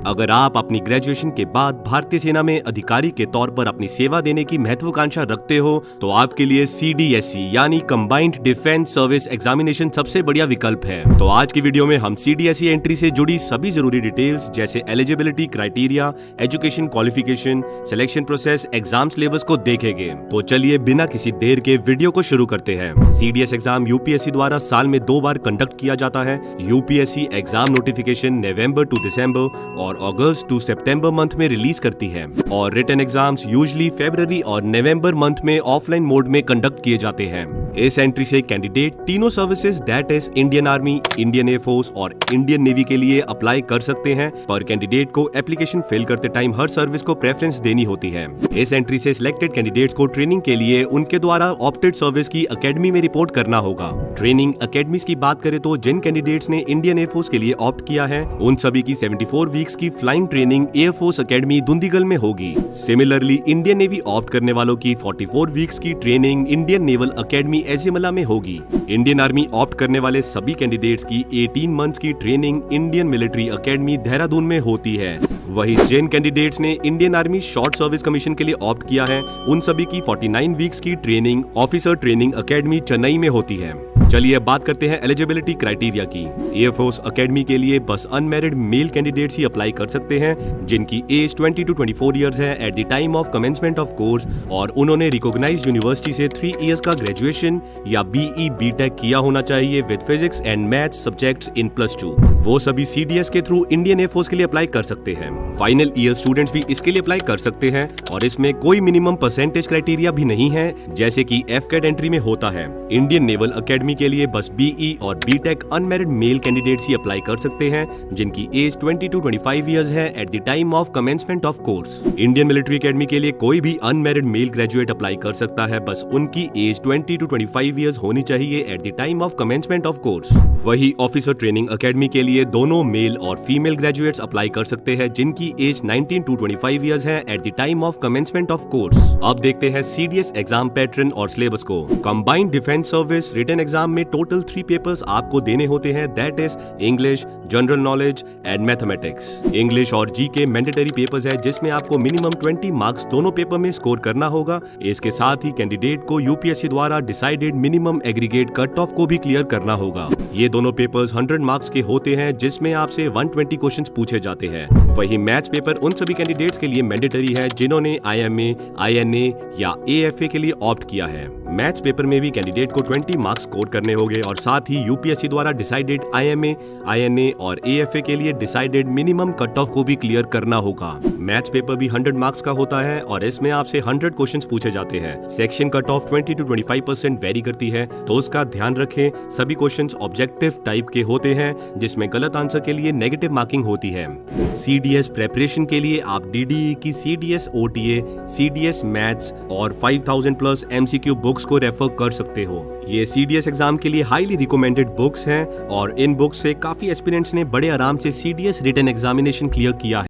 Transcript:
अगर आप अपनी ग्रेजुएशन के बाद भारतीय सेना में अधिकारी के तौर पर अपनी सेवा देने की महत्वाकांक्षा रखते हो तो आपके लिए CDSE यानी कंबाइंड डिफेंस सर्विस एग्जामिनेशन सबसे बढ़िया विकल्प है। तो आज की वीडियो में हम CDSE एंट्री से जुड़ी सभी जरूरी डिटेल्स जैसे eligibility criteria, education qualification, selection process, exam syllabus को देखेंगे। तो चलिए बिना किसी देर के वीडियो को शुरू करते हैं। CDS एग्जाम UPSC द्वारा साल में 2 बार कंडक्ट किया जाता है। UPSC एग्जाम नोटिफिकेशन नवंबर टू दिसंबर और अगस्त टू सितंबर मंथ में रिलीज करती है और रिटन एग्जाम्स यूजुअली फरवरी और नवंबर मंथ में ऑफलाइन मोड में कंडक्ट किए जाते हैं। इस एंट्री से कैंडिडेट तीनों services that is Indian Army, Indian air force और इंडियन नेवी के लिए अप्लाई कर सकते हैं, पर कैंडिडेट को एप्लीकेशन फिल करते टाइम हर सर्विस को प्रेफरेंस देनी होती है। इस एंट्री से सिलेक्टेड कैंडिडेट्स को ट्रेनिंग के लिए उनके द्वारा ऑप्टेड सर्विस की अकेडमी में रिपोर्ट करना होगा। ट्रेनिंग अकेडमीज की बात करें तो जिन कैंडिडेट्स ने इंडियन एयरफोर्स के लिए ऑप्ट किया है उन सभी की 74 वीक्स की flying training air force academy Dundigal में होगी। सिमिलरली इंडियन नेवी ऑप्ट करने वालों की 44 वीक्स की ट्रेनिंग इंडियन नेवल अकेडमी एजिमला में होगी। इंडियन आर्मी ऑप्ट करने वाले सभी कैंडिडेट्स की 18 मंथ्स की training Indian military academy Dehradun में होती है। वहीं जिन कैंडिडेट्स ने Indian army short service commission के लिए ऑप्ट किया है उन सभी की 49 वीक्स की training officer training academy Chennai में होती है। चलिए अब बात करते हैं एलिजिबिलिटी क्राइटेरिया की। एयरफोर्स अकेडमी के लिए बस अनमैरिड मेल कैंडिडेट्स ही अप्लाई कर सकते हैं जिनकी एज 20 to 24 इयर्स है at the time of commencement of course और उन्होंने रिकॉग्नाइज्ड यूनिवर्सिटी से 3 इयर्स का ग्रेजुएशन या BE BTech किया होना चाहिए with physics and maths subjects in +2। वो सभी CDS के थ्रू इंडियन एयरफोर्स के लिए अप्लाई कर सकते हैं। फाइनल ईयर स्टूडेंट्स भी इसके लिए अप्लाई कर सकते हैं और इसमें कोई मिनिमम परसेंटेज क्राइटेरिया भी नहीं है जैसे कि FCAT एंट्री में होता है। इंडियन नेवल अकेडमी के लिए बस BE और BTech अनमैरिड मेल कैंडिडेट्स ही अप्लाई कर सकते हैं जिनकी एज 20 to 25 इयर्स है at the time of commencement of course. Indian military academy के लिए कोई भी अनमैरिड मेल ग्रेजुएट अप्लाई कर सकता है, बस उनकी एज 20 to 25 इयर्स होनी चाहिए eight the time of commencement of course. वही ऑफिसर ट्रेनिंग अकेडमी के लिए दोनों मेल और फीमेल ग्रेजुएट्स अप्लाई कर सकते हैं जिनकी एज 19 to 25 इयर्स है at the time of commencement of course. अब देखते हैं CDS एग्जाम पैटर्न और सिलेबस को। Combined defence service written exam में टोटल 3 पेपर्स आपको देने होते हैं that is English, general knowledge and mathematics. English और GK मैंडेटरी पेपर्स है जिसमें आपको मिनिमम 20 मार्क्स दोनों पेपर में स्कोर करना होगा। इसके साथ ही कैंडिडेट को UPSC द्वारा decided minimum aggregate cut off को भी क्लियर करना होगा। ये दोनों पेपर्स 100 मार्क्स के होते हैं जिसमें आपसे 120 क्वेश्चंस पूछे जाते हैं। वही मैथ्स पेपर उन सभी कैंडिडेट्स के लिए मैंडेटरी है जिन्होंने IMA, INA या AFA के लिए ऑप्ट किया है। मैथ्स पेपर में भी कैंडिडेट को 20 मार्क्स स्कोर करने होंगे और साथ ही UPSC द्वारा डिसाइडेड IMA, INA और AFA के लिए डिसाइडेड मिनिमम कट ऑफ को भी क्लियर करना होगा। मैथ्स पेपर भी 100 मार्क्स का होता है और इसमें आपसे 100 क्वेश्चंस पूछे जाते हैं। Section cut off 20 to 25% very करती है तो उसका ध्यान रखें। सभी क्वेश्चंस ऑब्जेक्टिव टाइप के होते हैं जिसमें गलत आंसर के लिए नेगेटिव मार्किंग होती है। CDS प्रेपरेशन के लिए आप DDE की CDS OTA, CDS मैथ्स और 5000+ MCQ बुक्स को रेफर कर सकते हो। ये CDS एग्जाम के लिए हाईली रिकमेंडेड बुक्स हैं और इन बुक्स से काफी एस्पिरेंट्स ने बड़े आराम से CDS रिटन एग्जामिनेशन क्लियर किया